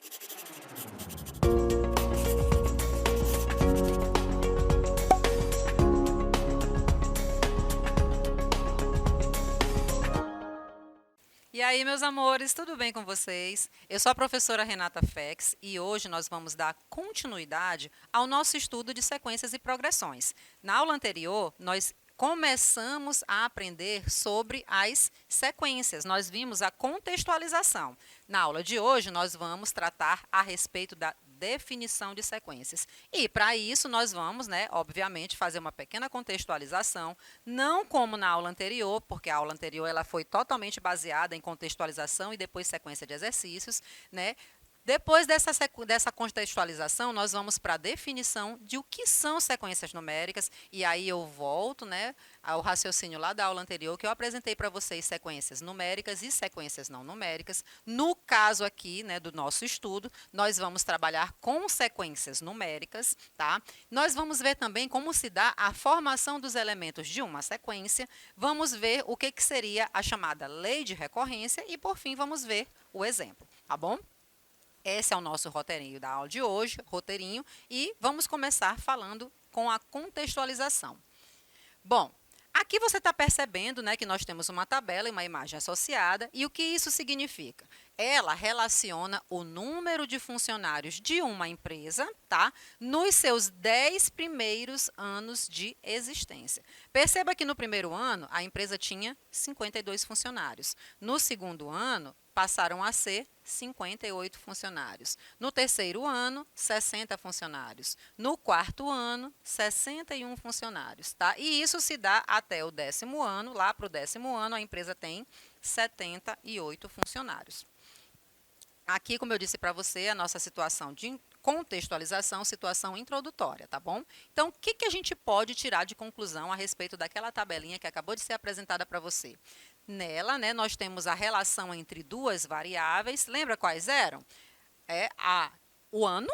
E aí, meus amores, tudo bem com vocês? Eu sou a professora Renata Fex e hoje nós vamos dar continuidade ao nosso estudo de sequências e progressões. Na aula anterior, nós começamos a aprender sobre as sequências. Nós vimos a contextualização. Na aula de hoje, nós vamos tratar a respeito da definição de sequências. E para isso nós vamos, obviamente, fazer uma pequena contextualização, não como na aula anterior, porque a aula anterior ela foi totalmente baseada em contextualização e depois sequência de exercícios, né? Depois dessa contextualização, nós vamos para a definição de o que são sequências numéricas, e aí eu volto, ao raciocínio lá da aula anterior, que eu apresentei para vocês sequências numéricas e sequências não numéricas. No caso aqui, do nosso estudo, nós vamos trabalhar com sequências numéricas, tá? Nós vamos ver também como se dá a formação dos elementos de uma sequência, vamos ver o que seria a chamada lei de recorrência e, por fim, vamos ver o exemplo, tá bom? Esse é o nosso roteirinho da aula de hoje, e vamos começar falando com a contextualização. Bom, aqui você está percebendo, que nós temos uma tabela e uma imagem associada, e o que isso significa? Ela relaciona o número de funcionários de uma empresa, tá, nos seus 10 primeiros anos de existência. Perceba que no primeiro ano, a empresa tinha 52 funcionários. No segundo ano, passaram a ser 58 funcionários. No terceiro ano, 60 funcionários. No quarto ano, 61 funcionários. Tá? E isso se dá até o 10º ano. Lá para o 10º ano, a empresa tem 78 funcionários. Aqui, como eu disse para você, a nossa situação de contextualização, situação introdutória, tá bom? Então, o que a gente pode tirar de conclusão a respeito daquela tabelinha que acabou de ser apresentada para você? Nela, nós temos a relação entre duas variáveis. Lembra quais eram? O ano,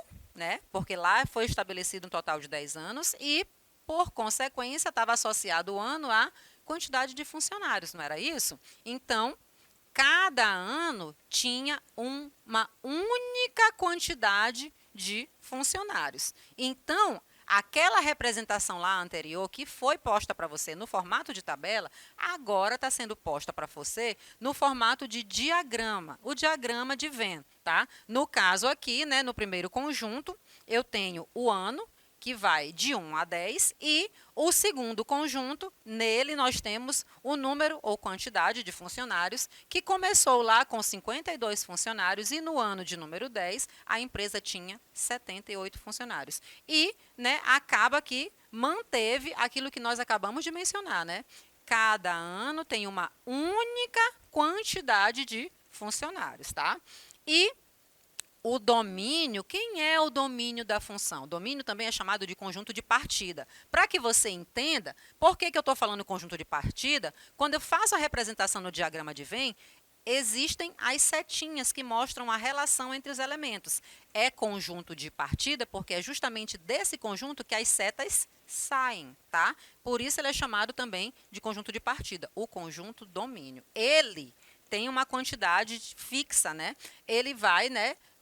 porque lá foi estabelecido um total de 10 anos e, por consequência, estava associado o ano à quantidade de funcionários, não era isso? Então, cada ano tinha uma única quantidade de funcionários. Então, aquela representação lá anterior, que foi posta para você no formato de tabela, agora está sendo posta para você no formato de diagrama, o diagrama de Venn. Tá? No caso aqui, no primeiro conjunto, eu tenho o ano, que vai de 1 a 10, e o segundo conjunto, nele nós temos o número ou quantidade de funcionários, que começou lá com 52 funcionários e no ano de número 10, a empresa tinha 78 funcionários. E acaba que manteve aquilo que nós acabamos de mencionar. Cada ano tem uma única quantidade de funcionários. Tá? E o domínio, quem é o domínio da função? O domínio também é chamado de conjunto de partida. Para que você entenda, por que eu estou falando conjunto de partida? Quando eu faço a representação no diagrama de Venn, existem as setinhas que mostram a relação entre os elementos. É conjunto de partida porque é justamente desse conjunto que as setas saem, tá? Por isso ele é chamado também de conjunto de partida, o conjunto domínio. Ele tem uma quantidade fixa, Ele vai,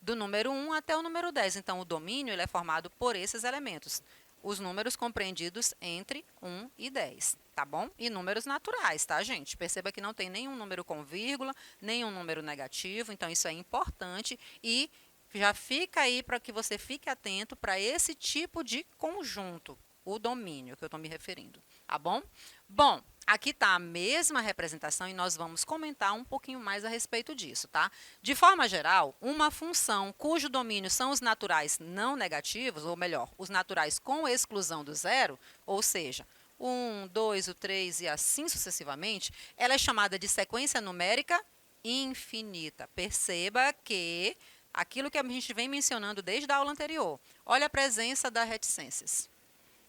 do número 1 até o número 10. Então, o domínio ele é formado por esses elementos. Os números compreendidos entre 1 e 10, tá bom? E números naturais, tá, gente? Perceba que não tem nenhum número com vírgula, nenhum número negativo. Então, isso é importante e já fica aí para que você fique atento para esse tipo de conjunto, o domínio que eu estou me referindo, tá bom? Bom, aqui está a mesma representação e nós vamos comentar um pouquinho mais a respeito disso, tá? De forma geral, uma função cujo domínio são os naturais não negativos, ou melhor, os naturais com exclusão do zero, ou seja, o 1, 2, o 3 e assim sucessivamente, ela é chamada de sequência numérica infinita. Perceba que aquilo que a gente vem mencionando desde a aula anterior, olha a presença das reticências.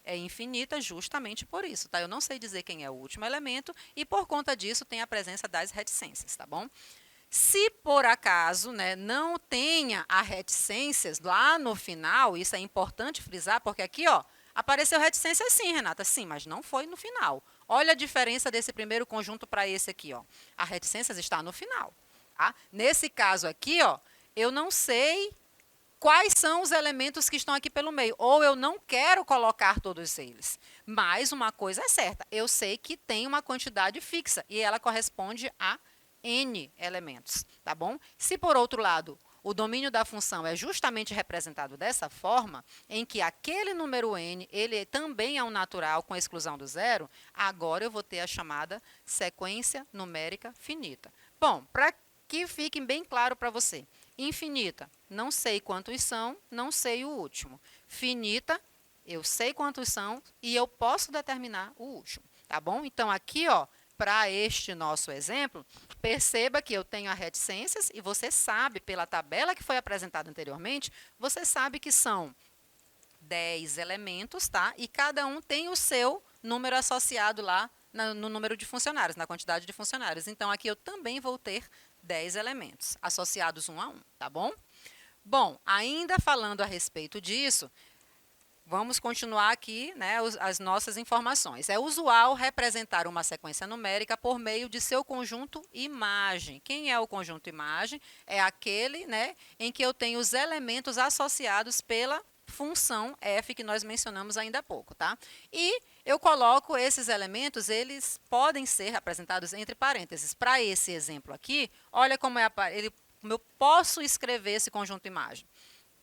É infinita justamente por isso, tá? Eu não sei dizer quem é o último elemento e, por conta disso, tem a presença das reticências, tá bom? Se, por acaso, não tenha a reticências lá no final, isso é importante frisar, porque aqui, ó, apareceu reticência sim, Renata, sim, mas não foi no final. Olha a diferença desse primeiro conjunto para esse aqui, ó. A reticências está no final, tá? Nesse caso aqui, ó, eu não sei quais são os elementos que estão aqui pelo meio, ou eu não quero colocar todos eles. Mas uma coisa é certa, eu sei que tem uma quantidade fixa e ela corresponde a N elementos, tá bom? Se, por outro lado, o domínio da função é justamente representado dessa forma, em que aquele número n, ele também é um natural com exclusão do zero, agora eu vou ter a chamada sequência numérica finita. Bom, para que fique bem claro para você, infinita, não sei quantos são, não sei o último. Finita, eu sei quantos são e eu posso determinar o último, tá bom? Então, aqui, ó, para este nosso exemplo, perceba que eu tenho as reticências e você sabe, pela tabela que foi apresentada anteriormente, você sabe que são 10 elementos, tá? E cada um tem o seu número associado lá no número de funcionários, na quantidade de funcionários. Então, aqui eu também vou ter 10 elementos associados um a um, tá bom? Bom, ainda falando a respeito disso, vamos continuar aqui, né, as nossas informações. É usual representar uma sequência numérica por meio de seu conjunto imagem. Quem é o conjunto imagem? É aquele, né, em que eu tenho os elementos associados pela função f que nós mencionamos ainda há pouco, tá? E eu coloco esses elementos, eles podem ser representados entre parênteses. Para esse exemplo aqui, olha como eu posso escrever esse conjunto imagem.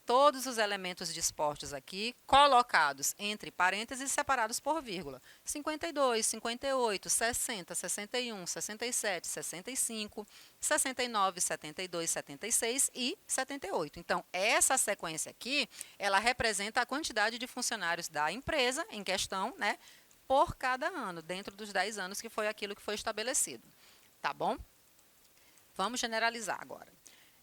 Todos os elementos dispostos aqui, colocados entre parênteses e separados por vírgula. 52, 58, 60, 61, 67, 65, 69, 72, 76 e 78. Então, essa sequência aqui, ela representa a quantidade de funcionários da empresa em questão, né, por cada ano, dentro dos 10 anos que foi aquilo que foi estabelecido. Tá bom? Vamos generalizar agora.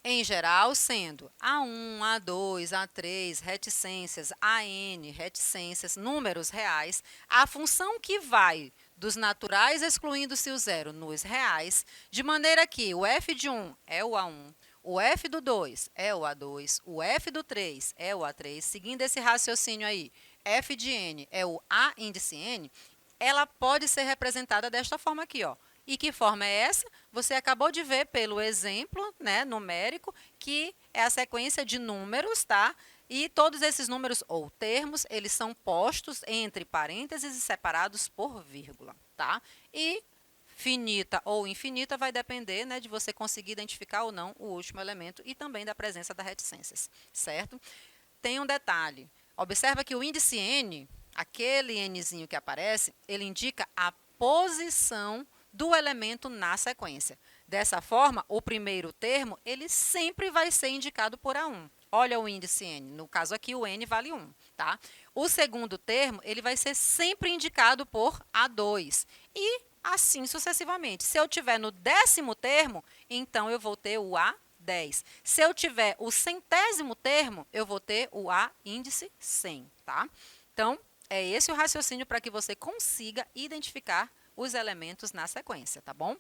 Em geral, sendo A1, A2, A3, reticências, AN, reticências, números reais, a função que vai dos naturais excluindo-se o zero nos reais, de maneira que o f de 1 é o A1, o f do 2 é o A2, o f do 3 é o A3, seguindo esse raciocínio aí, f de n é o A índice n, ela pode ser representada desta forma aqui, ó. E que forma é essa? Você acabou de ver pelo exemplo, né, numérico, que é a sequência de números, tá? E todos esses números ou termos, eles são postos entre parênteses e separados por vírgula, tá? E finita ou infinita vai depender, né, de você conseguir identificar ou não o último elemento e também da presença das reticências, certo? Tem um detalhe. Observa que o índice n, aquele nzinho que aparece, ele indica a posição do elemento na sequência. Dessa forma, o primeiro termo, ele sempre vai ser indicado por A1. Olha o índice n, no caso aqui o n vale 1, tá? O segundo termo, ele vai ser sempre indicado por A2 e assim sucessivamente. Se eu tiver no 10º termo, então eu vou ter o A10. Se eu tiver o 100º termo, eu vou ter o A índice 100, tá? Então, é esse o raciocínio para que você consiga identificar os elementos na sequência, tá bom?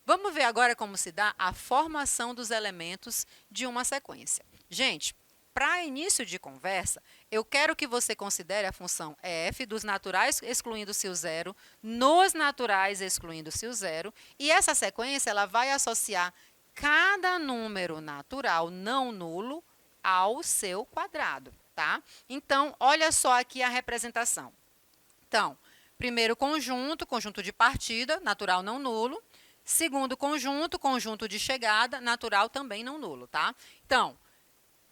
Vamos ver agora como se dá a formação dos elementos de uma sequência. Gente, para início de conversa, eu quero que você considere a função f dos naturais excluindo-se o zero, nos naturais excluindo-se o zero, e essa sequência ela vai associar cada número natural não nulo ao seu quadrado, tá? Então, olha só aqui a representação. Então, primeiro conjunto, conjunto de partida, natural não nulo. Segundo conjunto, conjunto de chegada, natural também não nulo, tá? Então,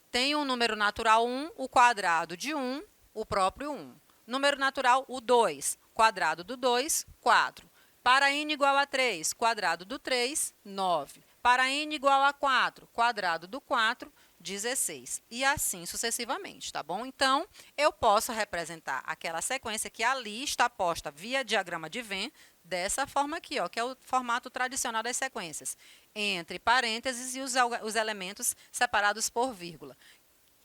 tem um número natural 1, o quadrado de 1, o próprio 1. Número natural, o 2, quadrado do 2, 4. Para n igual a 3, quadrado do 3, 9. Para n igual a 4, quadrado do 4, 16. E assim sucessivamente, tá bom? Então, eu posso representar aquela sequência que ali está posta via diagrama de Venn, dessa forma aqui, ó, que é o formato tradicional das sequências, entre parênteses e os elementos separados por vírgula.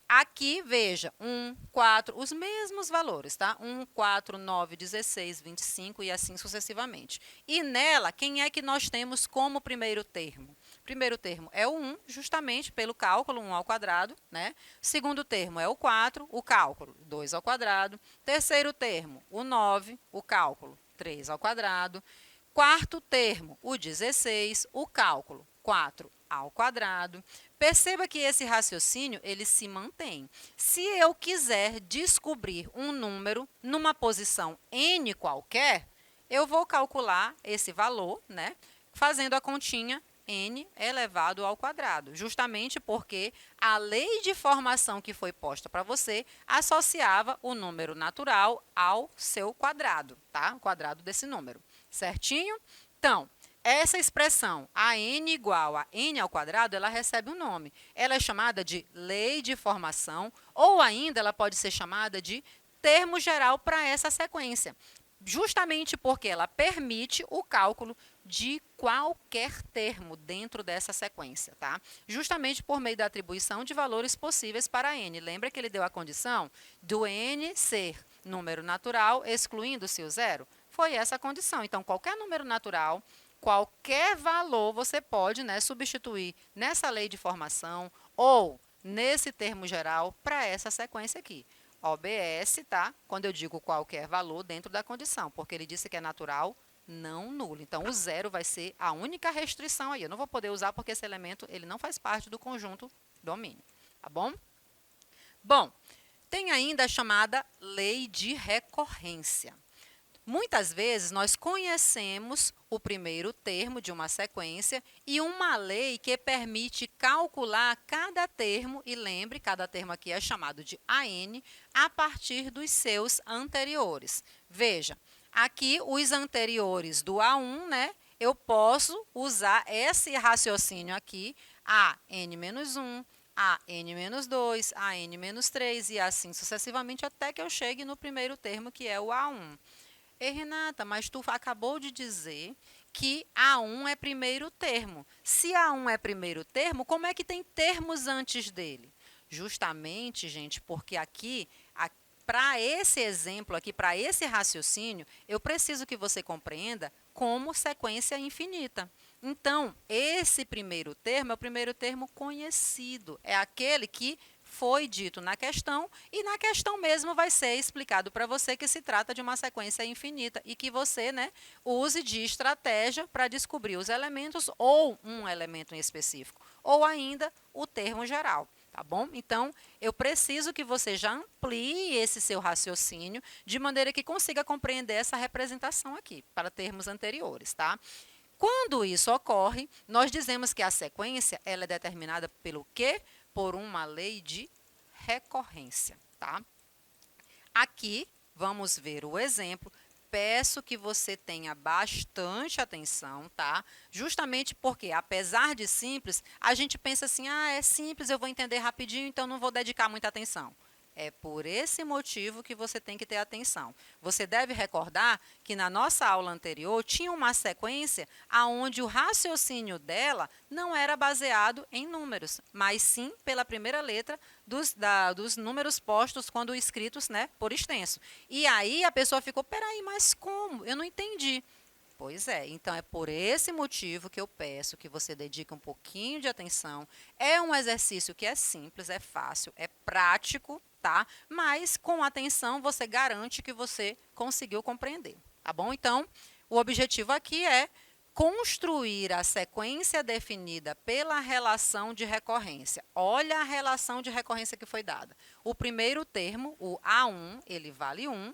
Aqui, veja, 1, 4, os mesmos valores, tá? 1, 4, 9, 16, 25 e assim sucessivamente. E nela, quem é que nós temos como primeiro termo? Primeiro termo é o 1, justamente pelo cálculo, 1 ao quadrado, né? Segundo termo é o 4, o cálculo, 2 ao quadrado. Terceiro termo, o 9, o cálculo, 3 ao quadrado. Quarto termo, o 16, o cálculo, 4 ao quadrado. Perceba que esse raciocínio, ele se mantém. Se eu quiser descobrir um número numa posição n qualquer, eu vou calcular esse valor, né, fazendo a continha n elevado ao quadrado, justamente porque a lei de formação que foi posta para você associava o número natural ao seu quadrado, tá? O quadrado desse número, certinho? Então, essa expressão, a n igual a n ao quadrado, ela recebe um nome. Ela é chamada de lei de formação, ou ainda ela pode ser chamada de termo geral para essa sequência, justamente porque ela permite o cálculo de qualquer termo dentro dessa sequência, tá? Justamente por meio da atribuição de valores possíveis para n. Lembra que ele deu a condição do n ser número natural, excluindo-se o zero? Foi essa a condição. Então, qualquer número natural, qualquer valor você pode, né, substituir nessa lei de formação ou nesse termo geral para essa sequência aqui. OBS, tá? Quando eu digo qualquer valor dentro da condição, porque ele disse que é natural, não nulo. Então, o zero vai ser a única restrição aí. Eu não vou poder usar porque esse elemento ele não faz parte do conjunto domínio, tá bom? Bom, tem ainda a chamada lei de recorrência. Muitas vezes, nós conhecemos o primeiro termo de uma sequência e uma lei que permite calcular cada termo, e lembre, cada termo aqui é chamado de AN, a partir dos seus anteriores. Veja, aqui os anteriores do A1, né? Eu posso usar esse raciocínio aqui, AN-1, AN-2, AN-3 e assim sucessivamente até que eu chegue no primeiro termo, que é o A1. Ei, Renata, mas tu acabou de dizer que A1 é primeiro termo. Se A1 é primeiro termo, como é que tem termos antes dele? Justamente, gente, porque aqui, para esse exemplo aqui, para esse raciocínio, eu preciso que você compreenda como sequência infinita. Então, esse primeiro termo é o primeiro termo conhecido, é aquele que foi dito na questão, e na questão mesmo vai ser explicado para você que se trata de uma sequência infinita e que você, né, use de estratégia para descobrir os elementos ou um elemento em específico, ou ainda o termo geral. Tá bom? Então, eu preciso que você já amplie esse seu raciocínio de maneira que consiga compreender essa representação aqui, para termos anteriores, tá? Quando isso ocorre, nós dizemos que a sequência ela é determinada pelo quê? Por uma lei de recorrência, tá? Aqui, vamos ver o exemplo. Peço que você tenha bastante atenção, tá? Justamente porque, apesar de simples, a gente pensa assim, é simples, eu vou entender rapidinho, então não vou dedicar muita atenção. É por esse motivo que você tem que ter atenção. Você deve recordar que na nossa aula anterior tinha uma sequência onde o raciocínio dela não era baseado em números, mas sim pela primeira letra dos números postos quando escritos, né, por extenso. E aí a pessoa ficou, peraí, mas como? Eu não entendi. Pois é, então é por esse motivo que eu peço que você dedique um pouquinho de atenção. É um exercício que é simples, é fácil, é prático, tá? Mas com atenção você garante que você conseguiu compreender, tá bom? Então, o objetivo aqui é construir a sequência definida pela relação de recorrência. Olha a relação de recorrência que foi dada. O primeiro termo, o A1, ele vale 1,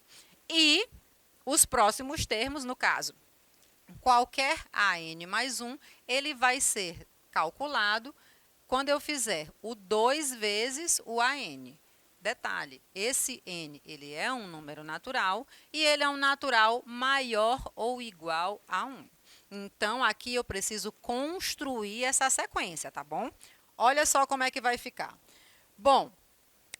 e os próximos termos, no caso, qualquer AN mais 1, ele vai ser calculado quando eu fizer o 2 vezes o AN. Detalhe, esse N ele é um número natural e ele é um natural maior ou igual a 1. Então, aqui eu preciso construir essa sequência, tá bom? Olha só como é que vai ficar. Bom,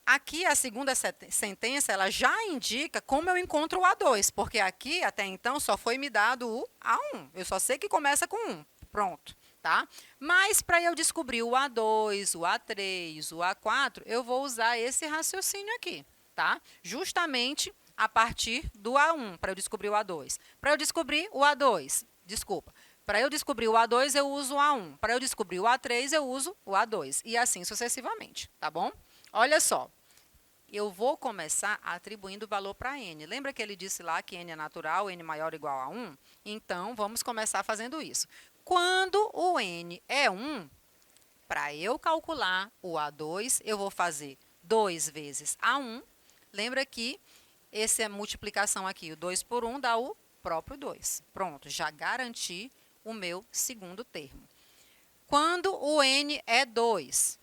aqui a segunda sentença, ela já indica como eu encontro o A2, porque aqui, até então, só foi me dado o A1. Eu só sei que começa com 1. Pronto, tá? Mas, para eu descobrir o A2, o A3, o A4, eu vou usar esse raciocínio aqui, tá? Justamente a partir do A1, para eu descobrir o A2. Para eu descobrir o A2, desculpa. Para eu descobrir o A2, eu uso o A1. Para eu descobrir o A3, eu uso o A2. E assim sucessivamente, tá bom? Olha só, eu vou começar atribuindo valor para n. Lembra que ele disse lá que n é natural, n maior ou igual a 1? Então, vamos começar fazendo isso. Quando o n é 1, Para eu calcular o A2, eu vou fazer 2 vezes A1. Lembra que essa multiplicação aqui, o 2 por 1 dá o próprio 2. Pronto, já garanti o meu segundo termo. Quando o N é 2,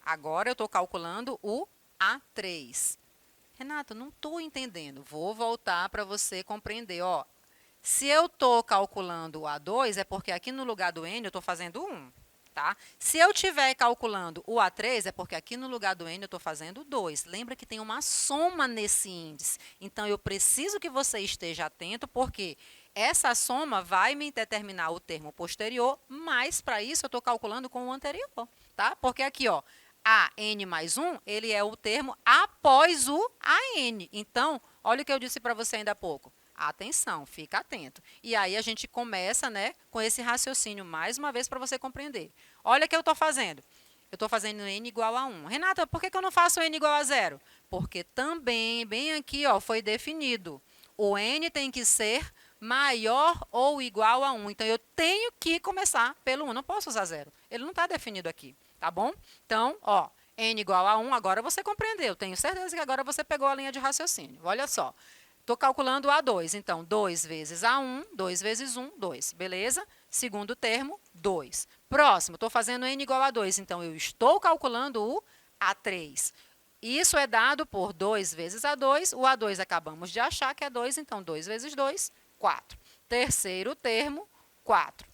agora eu estou calculando o A3. Renata, não estou entendendo. Vou voltar para você compreender. Ó, se eu estou calculando o A2, é porque aqui no lugar do N eu estou fazendo 1. Tá? Se eu estiver calculando o A3, é porque aqui no lugar do N eu estou fazendo 2. Lembra que tem uma soma nesse índice. Então, eu preciso que você esteja atento, porque essa soma vai me determinar o termo posterior, mas para isso eu estou calculando com o anterior. Tá? Porque aqui, ó, AN mais 1, ele é o termo após o AN. Então, olha o que eu disse para você ainda há pouco. Atenção, fica atento. E aí a gente começa, né, com esse raciocínio mais uma vez para você compreender. Olha o que eu estou fazendo. Eu estou fazendo N igual a 1. Renata, por que eu não faço N igual a 0? Porque também, bem aqui, ó, foi definido. O N tem que ser maior ou igual a 1. Então, eu tenho que começar pelo 1. Não posso usar 0. Ele não está definido aqui, tá bom? Então, ó, N igual a 1, agora você compreendeu. Tenho certeza que agora você pegou a linha de raciocínio. Olha só. Estou calculando A2, então 2 vezes A1, 2 vezes 1, 2, beleza? Segundo termo, 2. Próximo, estou fazendo N igual a 2, então eu estou calculando o A3. Isso é dado por 2 vezes A2, o A2 acabamos de achar que é 2, então 2 vezes 2, 4. Terceiro termo, 4.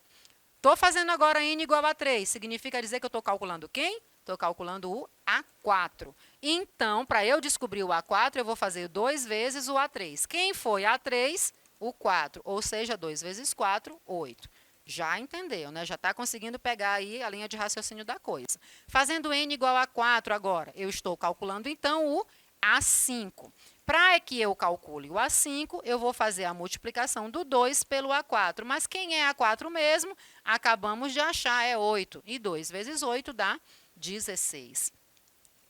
Estou fazendo agora N igual a 3, significa dizer que eu estou calculando quem? Estou calculando o A4. Então, para eu descobrir o A4, eu vou fazer 2 vezes o A3. Quem foi A3? O 4, ou seja, 2 vezes 4, 8. Já entendeu, né? Já está conseguindo pegar aí a linha de raciocínio da coisa. Fazendo N igual a 4 agora, eu estou calculando, então, o A5. Para que eu calcule o A5, eu vou fazer a multiplicação do 2 pelo A4. Mas quem é A4 mesmo? Acabamos de achar, é 8. E 2 vezes 8 dá 16.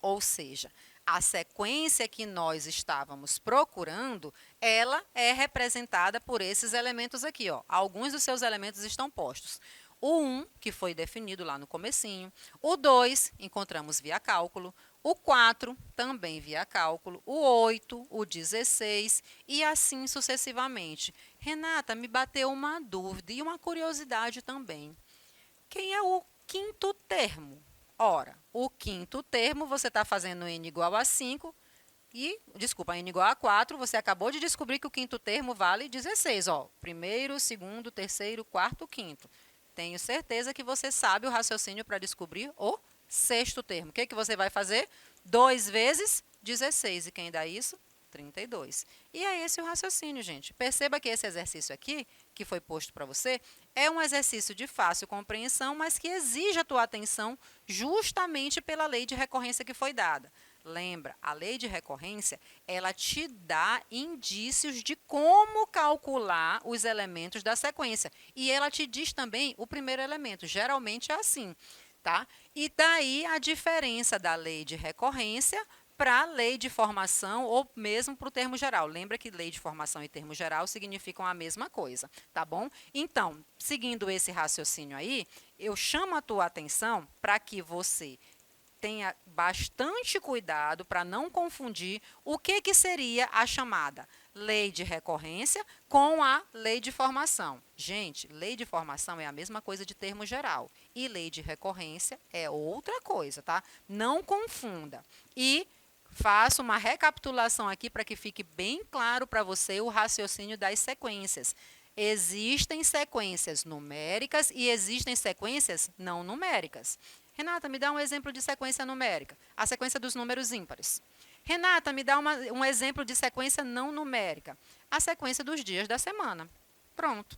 Ou seja, a sequência que nós estávamos procurando, ela é representada por esses elementos aqui, ó. Alguns dos seus elementos estão postos. O 1, que foi definido lá no comecinho. O 2, encontramos via cálculo. O 4, também via cálculo. O 8, o 16 e assim sucessivamente. Renata, me bateu uma dúvida e uma curiosidade também. Quem é o quinto termo? Ora, o quinto termo, você está fazendo N igual a 5 e, desculpa, N igual a 4, você acabou de descobrir que o quinto termo vale 16. Ó, primeiro, segundo, terceiro, quarto, quinto. Tenho certeza que você sabe o raciocínio para descobrir o sexto termo. O que, que você vai fazer? 2 vezes 16. E quem dá isso? 32. E é esse o raciocínio, gente. Perceba que esse exercício aqui, que foi posto para você, é um exercício de fácil compreensão, mas que exige a tua atenção justamente pela lei de recorrência que foi dada. Lembra, a lei de recorrência, ela te dá indícios de como calcular os elementos da sequência. E ela te diz também o primeiro elemento. Geralmente é assim, tá? E daí a diferença da lei de recorrência para a lei de formação ou mesmo para o termo geral. Lembra que lei de formação e termo geral significam a mesma coisa, tá bom? Então, seguindo esse raciocínio aí, eu chamo a tua atenção para que você tenha bastante cuidado para não confundir o que seria a chamada lei de recorrência com a lei de formação. Gente, lei de formação é a mesma coisa de termo geral e lei de recorrência é outra coisa, tá? Não confunda. E faço uma recapitulação aqui para que fique bem claro para você o raciocínio das sequências. Existem sequências numéricas e existem sequências não numéricas. Renata, me dá um exemplo de sequência numérica. A sequência dos números ímpares. Renata, me dá um exemplo de sequência não numérica. A sequência dos dias da semana. Pronto.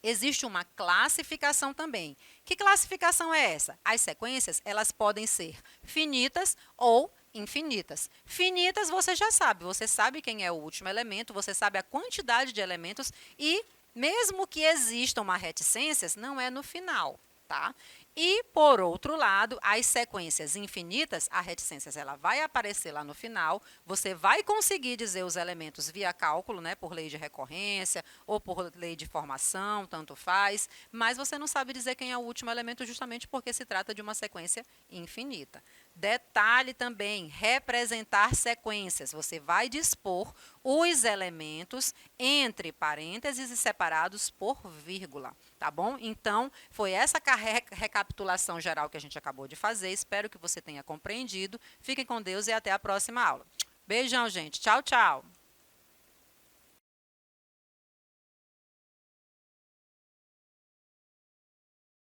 Existe uma classificação também. Que classificação é essa? As sequências, elas podem ser finitas ou infinitas. Finitas você já sabe, você sabe quem é o último elemento, você sabe a quantidade de elementos e mesmo que exista uma reticências, não é no final, tá? E, por outro lado, as sequências infinitas, a reticências ela vai aparecer lá no final, você vai conseguir dizer os elementos via cálculo, né, por lei de recorrência ou por lei de formação, tanto faz, mas você não sabe dizer quem é o último elemento justamente porque se trata de uma sequência infinita. Detalhe também, representar sequências. Você vai dispor os elementos entre parênteses e separados por vírgula, tá bom? Então, foi essa recapitulação geral que a gente acabou de fazer. Espero que você tenha compreendido. Fiquem com Deus e até a próxima aula. Beijão, gente. Tchau, tchau.